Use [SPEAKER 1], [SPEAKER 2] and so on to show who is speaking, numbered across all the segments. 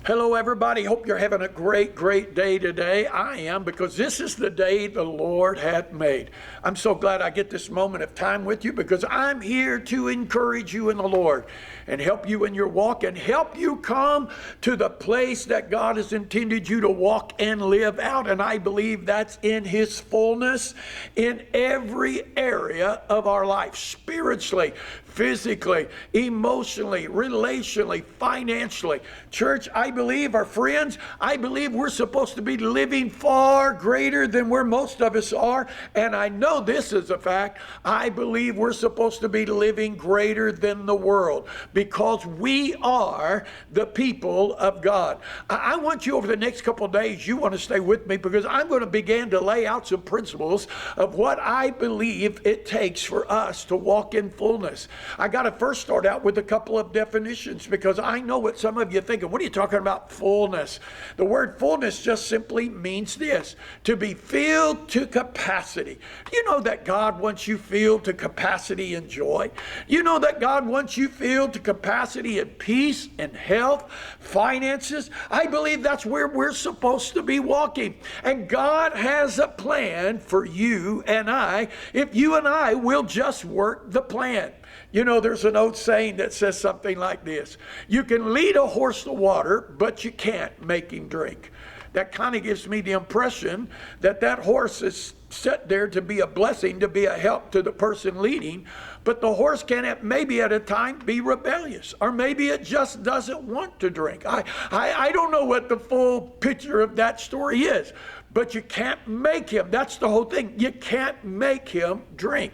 [SPEAKER 1] Hello, everybody. Hope you're having a great day today. I am, because this is the day the Lord hath made. I'm so glad I get this moment of time with you, because I'm here to encourage you in the Lord and help you in your walk and help you come to the place that God has intended you to walk and live out. And I believe that's in His fullness in every area of our life, spiritually, physically, emotionally, relationally, financially. Church, I believe, our friends, I believe we're supposed to be living far greater than where most of us are. And I know this is a fact. I believe we're supposed to be living greater than the world, because we are the people of God. I want you, over the next couple of days, you want to stay with me, because I'm going to begin to lay out some principles of what I believe it takes for us to walk in fullness. I got to first start out with a couple of definitions, because I know what some of you are thinking. What are you talking about, fullness? The word fullness just simply means this: to be filled to capacity. Do you know that God wants you filled to capacity in joy? You know that God wants you filled to capacity in peace and health, finances? I believe that's where we're supposed to be walking. And God has a plan for you and I, if you and I will just work the plan. You know, there's an old saying that says something like this: you can lead a horse to water, but you can't make him drink. That kind of gives me the impression that that horse is set there to be a blessing, to be a help to the person leading, but the horse can maybe at a time be rebellious, or maybe it just doesn't want to drink. I don't know what the full picture of that story is, but you can't make him. That's the whole thing. You can't make him drink.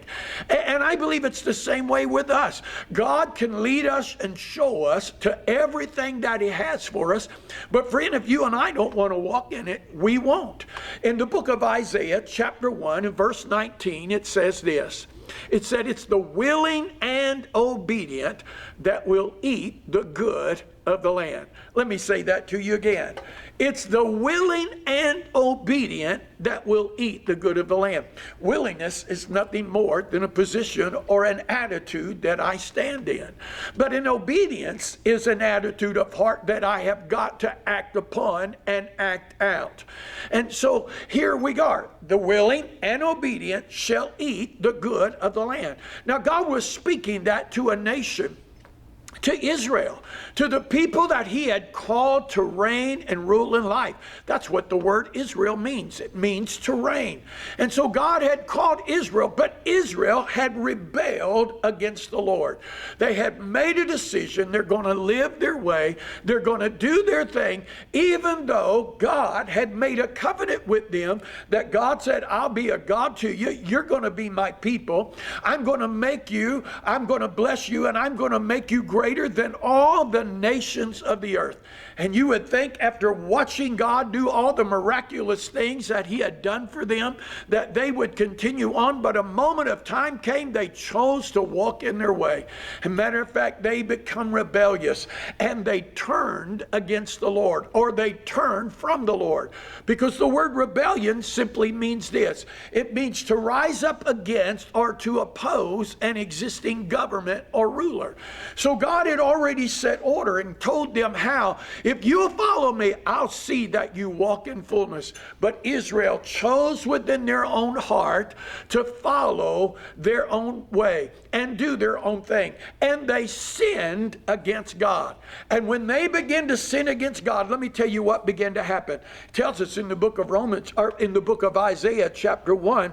[SPEAKER 1] And I believe it's the same way with us. God can lead us and show us to everything that He has for us. But friend, if you and I don't want to walk in it, we won't. In the book of Isaiah, chapter 1, and verse 19, it says this. It said, it's the willing and obedient that will eat the good of the land. Let me say that to you again. It's the willing and obedient that will eat the good of the land. Willingness is nothing more than a position or an attitude that I stand in. But an obedience is an attitude of heart that I have got to act upon and act out. And so here we are. The willing and obedient shall eat the good of the land. Now, God was speaking that to a nation, to Israel, to the people that He had called to reign and rule in life. That's what the word Israel means. It means to reign. And so God had called Israel, but Israel had rebelled against the Lord. They had made a decision. They're going to live their way. They're going to do their thing, even though God had made a covenant with them that God said, I'll be a God to you. You're going to be my people. I'm going to make you, I'm going to bless you, and I'm going to make you greater than all the nations of the earth. And you would think, after watching God do all the miraculous things that He had done for them, that they would continue on. But a moment of time came, they chose to walk in their way. As a matter of fact, they become rebellious, and they turned against the Lord, or they turned from the Lord. Because the word rebellion simply means this: it means to rise up against or to oppose an existing government or ruler. So God had already set order and told them how, if you follow me, I'll see that you walk in fullness. But Israel chose within their own heart to follow their own way and do their own thing. And they sinned against God. And when they began to sin against God, let me tell you what began to happen. It tells us in the book of Romans, or in the book of Isaiah, chapter 1,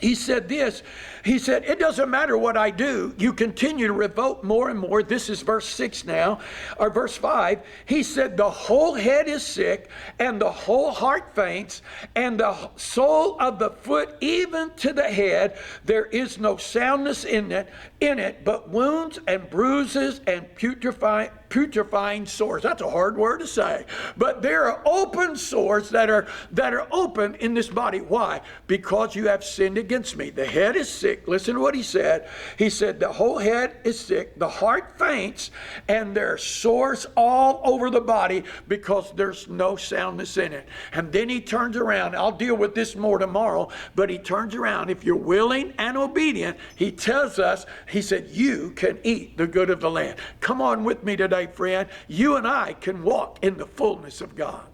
[SPEAKER 1] He said this. He said, it doesn't matter what I do. You continue to revolt more and more. This is verse 6 now, or verse 5. He said, the whole head is sick, and the whole heart faints, and the sole of the foot even to the head. There is no soundness in it, but wounds and bruises and putrefying sores. That's a hard word to say. But there are open sores that are open in this body. Why? Because you have sinned against me. The head is sick. Listen to what he said. He said the whole head is sick, the heart faints, and there are sores all over the body because there's no soundness in it. And then he turns around. I'll deal with this more tomorrow, but he turns around. If you're willing and obedient, he tells us, he said, you can eat the good of the land. Come on with me today. today, friend, you and I can walk in the fullness of God.